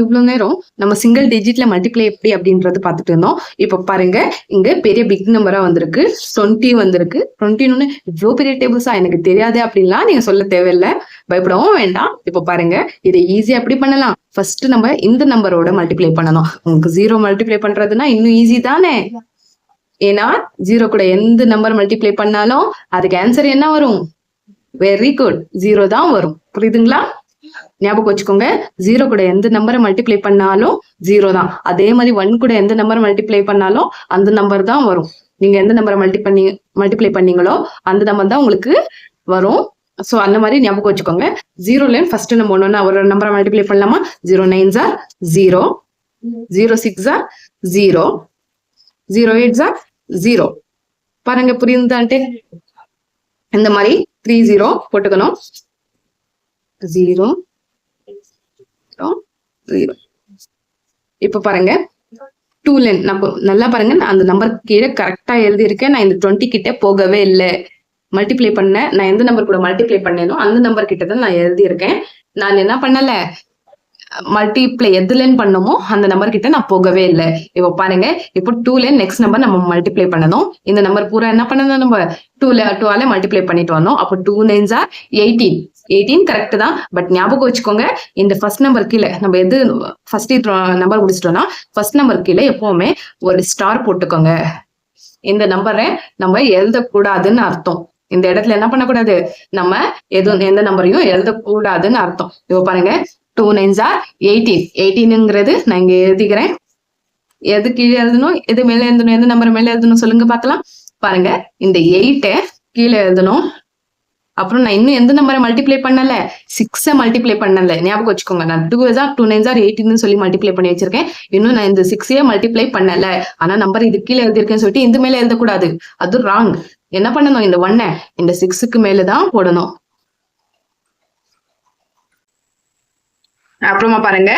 இவ்வளவு நேரம் நம்ம சிங்கிள் டிஜிட்ல மல்டிப்ளை எப்படி அப்படின்றது பார்த்துட்டு இருந்தோம். இப்ப பாருங்க, இங்க பெரிய பிக் நம்பரா வந்திருக்கு, 20 வந்திருக்கு. 20 இவ்வளவு பெரிய டேபிள்ஸா எனக்கு தெரியாது அப்படின்லாம் நீங்க சொல்ல தேவையில்லை, பயப்படவும் வேண்டாம். இப்ப பாருங்க, இதை ஈஸியா எப்படி பண்ணலாம். ஃபர்ஸ்ட் நம்ம இந்த நம்பரோட மல்டிப்ளை பண்ணணும். உங்களுக்கு 0 மல்டிப்ளை பண்றதுன்னா இன்னும் ஈஸி தானே. ஏன்னா 0 கூட எந்த நம்பர் மல்டிப்ளை பண்ணாலும் அதுக்கு ஆன்சர் என்ன வரும்? வெரி குட், 0 தான் வரும். புரியுதுங்களா? ஞாபகம் வச்சுக்கோங்க, 0 கூட எந்த நம்பரை மல்டிப்ளை பண்ணாலும் 0 தான். அதே மாதிரி 1 கூட எந்த நம்பரை மல்டிப்ளை பண்ணாலும் அந்த நம்பர் தான் வரும். நீங்க எந்த நம்பரை மல்டிப்ளை பண்ணீங்களோ அந்த நம்பர் தான் உங்களுக்கு வரும். ஸோ அந்த மாதிரி ஞாபகம் வச்சுக்கோங்க. 0ல ஃபர்ஸ்ட் நம்ம ஒன்னொன்னா ஒரு நம்பரை மல்டிப்ளை பண்ணலாமா? 0 9s are 0, 0 6s are 0, 0 8s are 0. பாருங்க, புரியுதான்ட்டு இந்த மாதிரி 3 0 போட்டுக்கணும். 0 0. இப்ப பாருங்க, 2 நம்ம நல்லா பாருங்க, நான் அந்த நம்பர் கீழே கரெக்டா எழுதி இருக்கேன். நான் இந்த 20 கிட்ட போகவே இல்லை. மல்டிப்ளை பண்ண நான் எந்த நம்பர் கூட மல்டிப்ளை பண்ணேனோ அந்த நம்பர் கிட்ட தான் நான் எழுதி இருக்கேன். நான் என்ன பண்ணல, மல்டிப்ளை எதுலன்னு பண்ணமோ அந்த நம்பர் கிட்ட நான் போகவே இல்லை. இப்போ பாருங்க, இப்போ 2ல நெக்ஸ்ட் நம்பர் நம்ம மல்டிப்ளை பண்ணணும். இந்த நம்பர் பூரா என்ன பண்ணணும், நம்ம 2ஆல மல்டிப்ளை பண்ணிட்டு வந்தோம். அப்போ 2 9s are 18. 18 கரெக்ட் தான். பட் ஞாபகம் வச்சுக்கோங்க, இந்த ஃபர்ஸ்ட் நம்பர் கீழே நம்ம எது ஃபர்ஸ்ட் நம்பர் முடிச்சிட்டோம்னா ஃபர்ஸ்ட் நம்பர் கீழே எப்பவுமே ஒரு ஸ்டார் போட்டுக்கோங்க. இந்த நம்பரை நம்ம எழுதக்கூடாதுன்னு அர்த்தம். இந்த இடத்துல என்ன பண்ணக்கூடாது, நம்ம எந்த நம்பரையும் எழுதக்கூடாதுன்னு அர்த்தம். இப்போ பாருங்க, 2 9s are 18. 18ங்கிறது நான் இங்க எழுதிக்கிறேன். எது கீழே எழுதணும், எது மேல எழுதணும், எந்த நம்பர் மேல எழுதணும் சொல்லுங்க பார்க்கலாம். பாருங்க, இந்த 8 கீழே எழுதணும். அப்புறம் நான் இன்னும் எந்த நம்பரை மல்டிப்ளை பண்ணல, 6 மல்டிப்ளை பண்ணல. ஞாபகம் வச்சுக்கோங்க, நான் 2 9s are 18 சொல்லி மல்டிப்ளை பண்ணி வச்சிருக்கேன். இன்னும் நான் இந்த 6 மல்டிப்ளை பண்ணல. ஆனா நம்பர் இது கீழே எழுதிருக்கேன்னு சொல்லிட்டு இந்த மேல எழுதக்கூடாது, அது ராங். என்ன பண்ணணும், இந்த 1 இந்த 6க்கு மேலதான் போடணும். அப்புறமா பாருங்க,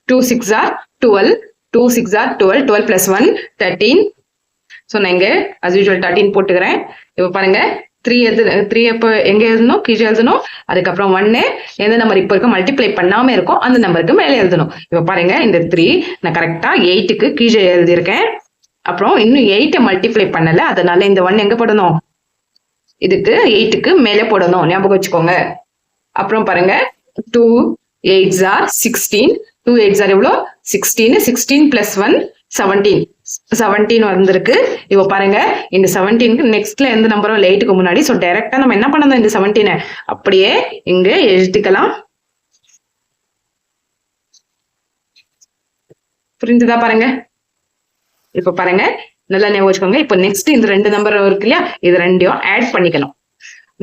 2 6s are 12, 2 6s are 12, 12 plus 1 13. So நான் இங்க as usual 13 போட்டுக்கிறேன். இப்போ பாருங்க, 3 எப்போ எங்க எழுதணும், கீழே எழுதணும். அதுக்கப்புறம் 1 எந்த நம்பர் இப்போ இருக்க மல்டிப்ளை பண்ணாம இருக்கும் அந்த நம்பருக்கு மேலே எழுதணும். இப்போ பாருங்க, இந்த 3 நான் கரெக்டா 8க்கு கீழே எழுதியிருக்கேன். அப்புறம் இன்னும் 8 மல்டிப்ளை பண்ணல, அதனால இந்த 1 எங்க போடணும், இதுக்கு 8க்கு மேலே போடணும். ஞாபகம் வச்சுக்கோங்க. அப்புறம் பாருங்க, 2 8s are 16. 2 8s are எவ்வளோ, 16. 16 plus 1 17. 17 வந்திருக்கு. இப்போ பாருங்க, இந்த 17க்கு நெக்ஸ்ட்ல எந்த நம்பரும் இல்லை 8க்கு முன்னாடி. ஸோ டைரக்டா நம்ம என்ன பண்ணணும், இந்த 17 அப்படியே இங்க எழுதிக்கலாம். புரிஞ்சுதா? பாருங்க, இப்ப பாருங்க, நல்லா ஞாபகம் வச்சுக்கோங்க. இப்போ நெக்ஸ்ட் இந்த 2 நம்பர் இருக்கு இல்லையா, இது 2ஐயும் ஆட் பண்ணிக்கணும்.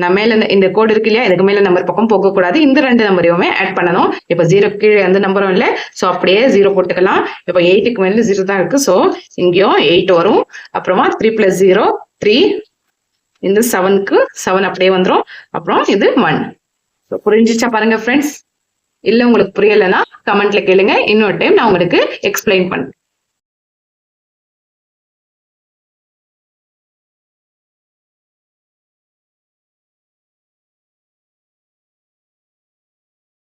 நான் மேல இந்த கோடு இருக்கு இல்லையா, இதுக்கு மேல நம்பர் பக்கம் போகக்கூடாது. இந்த 2 நம்பரையுமே ஆட் பண்ணணும். இப்போ 0 கீழே எந்த நம்பரும் இல்லை, ஸோ அப்படியே 0 போட்டுக்கலாம். இப்போ 8க்கு மேல 0 தான் இருக்கு, ஸோ இங்கேயும் 8 வரும். அப்புறமா 3 plus 0 3, இந்த 7க்கு 7 அப்படியே வந்துடும். அப்புறம் இது 1. புரிஞ்சிச்சா பாருங்க ஃப்ரெண்ட்ஸ்? இல்லை உங்களுக்கு புரியலைன்னா கமெண்ட்ல கேளுங்க, இன்னொரு டைம் நான் உங்களுக்கு எக்ஸ்பிளைன் பண்றேன்.